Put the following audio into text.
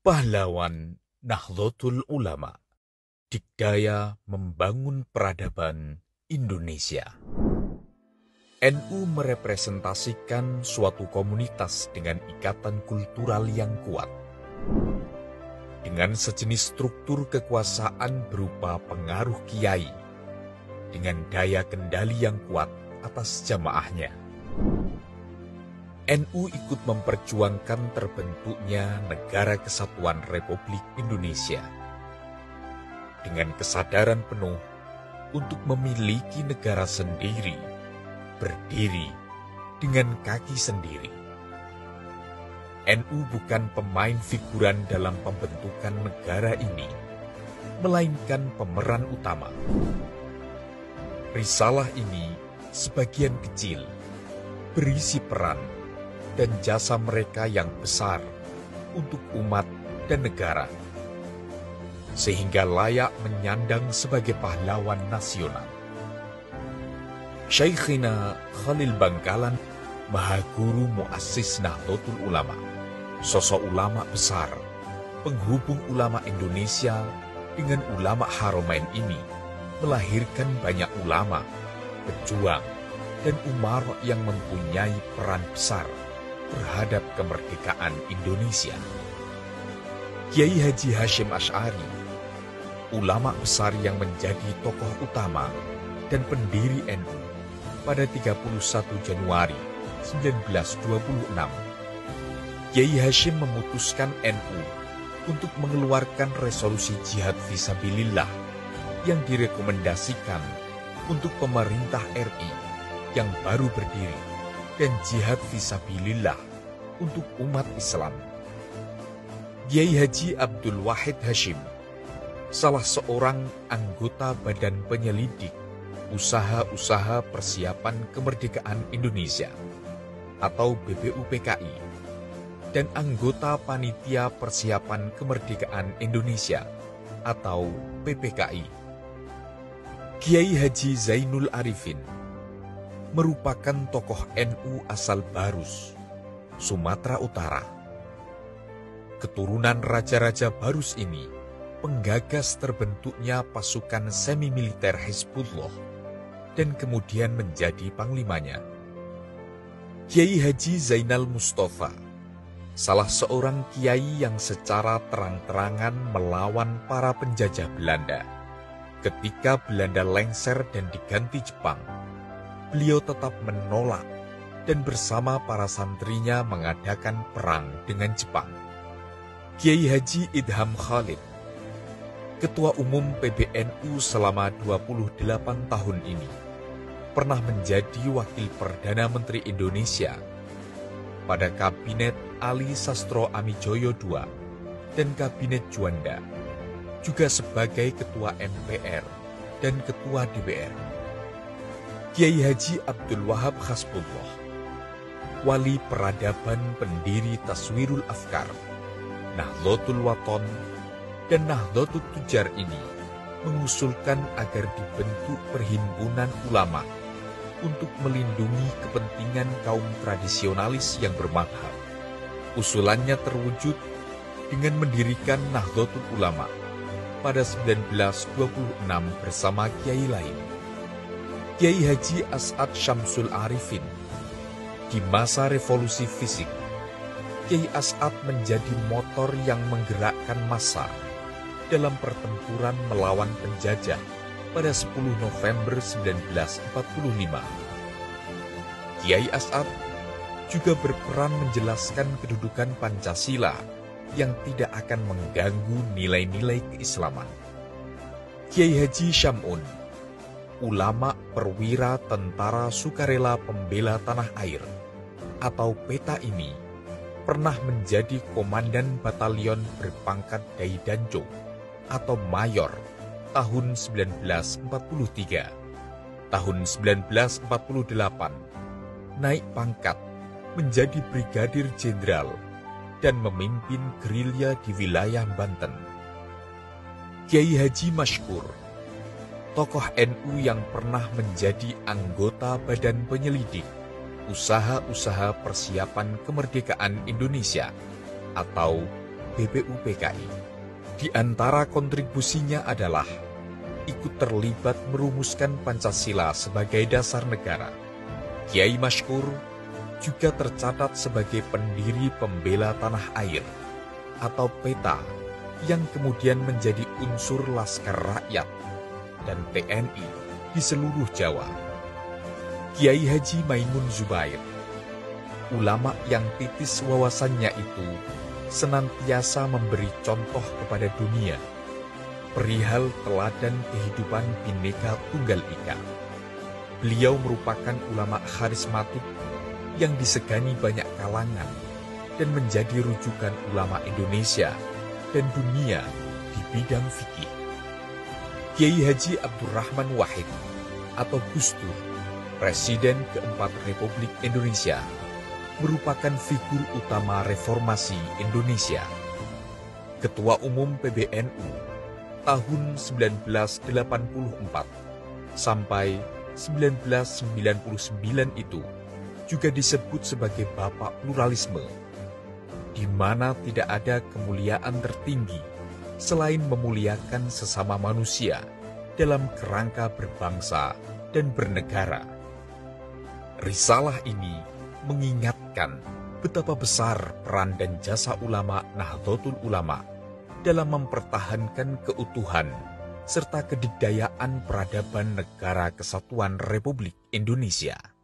Pahlawan Nahdlatul Ulama, dikdaya membangun peradaban Indonesia. NU merepresentasikan suatu komunitas dengan ikatan kultural yang kuat, dengan sejenis struktur kekuasaan berupa pengaruh kiai, dengan daya kendali yang kuat atas jamaahnya. NU ikut memperjuangkan terbentuknya Negara Kesatuan Republik Indonesia dengan kesadaran penuh untuk memiliki negara sendiri, berdiri dengan kaki sendiri. NU bukan pemain figuran dalam pembentukan negara ini, melainkan pemeran utama. Risalah ini sebagian kecil berisi peran dan jasa mereka yang besar untuk umat dan negara, sehingga layak menyandang sebagai pahlawan nasional. Syekhina Khalil Bangkalan, Mahaguru Muassis Nahdlatul Ulama, sosok ulama besar, penghubung ulama Indonesia dengan ulama Haramain ini, melahirkan banyak ulama, pejuang, dan umara yang mempunyai peran besar terhadap kemerdekaan Indonesia. Kiai Haji Hasyim Asy'ari, ulama besar yang menjadi tokoh utama dan pendiri NU pada 31 Januari 1926. Kiai Hasyim memutuskan NU untuk mengeluarkan resolusi jihad fisabilillah yang direkomendasikan untuk pemerintah RI yang baru berdiri, dan jihad fisabilillah untuk umat Islam. Kiai Haji Abdul Wahid Hasyim, salah seorang anggota Badan Penyelidik Usaha-Usaha Persiapan Kemerdekaan Indonesia atau BPUPKI, dan anggota Panitia Persiapan Kemerdekaan Indonesia atau PPKI. Kiai Haji Zainul Arifin merupakan tokoh NU asal Barus, Sumatera Utara. Keturunan Raja-Raja Barus ini penggagas terbentuknya pasukan semi-militer Hizbullah dan kemudian menjadi panglimanya. Kiai Haji Zainal Mustafa, salah seorang kiai yang secara terang-terangan melawan para penjajah Belanda. Ketika Belanda lengser dan diganti Jepang, beliau tetap menolak dan bersama para santrinya mengadakan perang dengan Jepang. Kiai Haji Idham Khalid, Ketua Umum PBNU selama 28 tahun ini, pernah menjadi Wakil Perdana Menteri Indonesia pada Kabinet Ali Sastro Amijoyo II dan Kabinet Juanda, juga sebagai Ketua MPR dan Ketua DPR. Kiai Haji Abdul Wahab Hasbullah, wali peradaban pendiri Taswirul Afkar, Nahdlatul Wathon, dan Nahdlatul Tujar ini mengusulkan agar dibentuk perhimpunan ulama untuk melindungi kepentingan kaum tradisionalis yang bermadhab. Usulannya terwujud dengan mendirikan Nahdlatul Ulama pada 1926 bersama kiai lain. Kiai Haji As'ad Syamsul Arifin. Di masa revolusi fisik, Kiai As'ad menjadi motor yang menggerakkan massa dalam pertempuran melawan penjajah pada 10 November 1945. Kiai As'ad juga berperan menjelaskan kedudukan Pancasila yang tidak akan mengganggu nilai-nilai keislaman. Kiai Haji Syamun, ulama perwira Tentara Sukarela Pembela Tanah Air atau PETA ini, pernah menjadi komandan batalion berpangkat Daidanco atau mayor tahun 1943. Tahun 1948 naik pangkat menjadi brigadir jenderal dan memimpin gerilya di wilayah Banten. Kiai Haji Masykur, tokoh NU yang pernah menjadi anggota Badan Penyelidik Usaha-Usaha Persiapan Kemerdekaan Indonesia atau BPUPKI. Di antara kontribusinya adalah ikut terlibat merumuskan Pancasila sebagai dasar negara. Kiai Masykur juga tercatat sebagai pendiri Pembela Tanah Air atau PETA yang kemudian menjadi unsur Laskar Rakyat dan TNI di seluruh Jawa. Kiai Haji Maimun Zubair, ulama yang titis wawasannya itu, senantiasa memberi contoh kepada dunia perihal teladan kehidupan Bhinneka Tunggal Ika. Beliau merupakan ulama karismatik yang disegani banyak kalangan dan menjadi rujukan ulama Indonesia dan dunia di bidang fikih. Kiai Haji Abdurrahman Wahid atau Gus Dur, Presiden keempat Republik Indonesia, merupakan figur utama reformasi Indonesia. Ketua Umum PBNU tahun 1984 sampai 1999 itu juga disebut sebagai Bapak Pluralisme, di mana tidak ada kemuliaan tertinggi selain memuliakan sesama manusia dalam kerangka berbangsa dan bernegara. Risalah ini mengingatkan betapa besar peran dan jasa ulama Nahdlatul Ulama dalam mempertahankan keutuhan serta kedikdayaan peradaban Negara Kesatuan Republik Indonesia.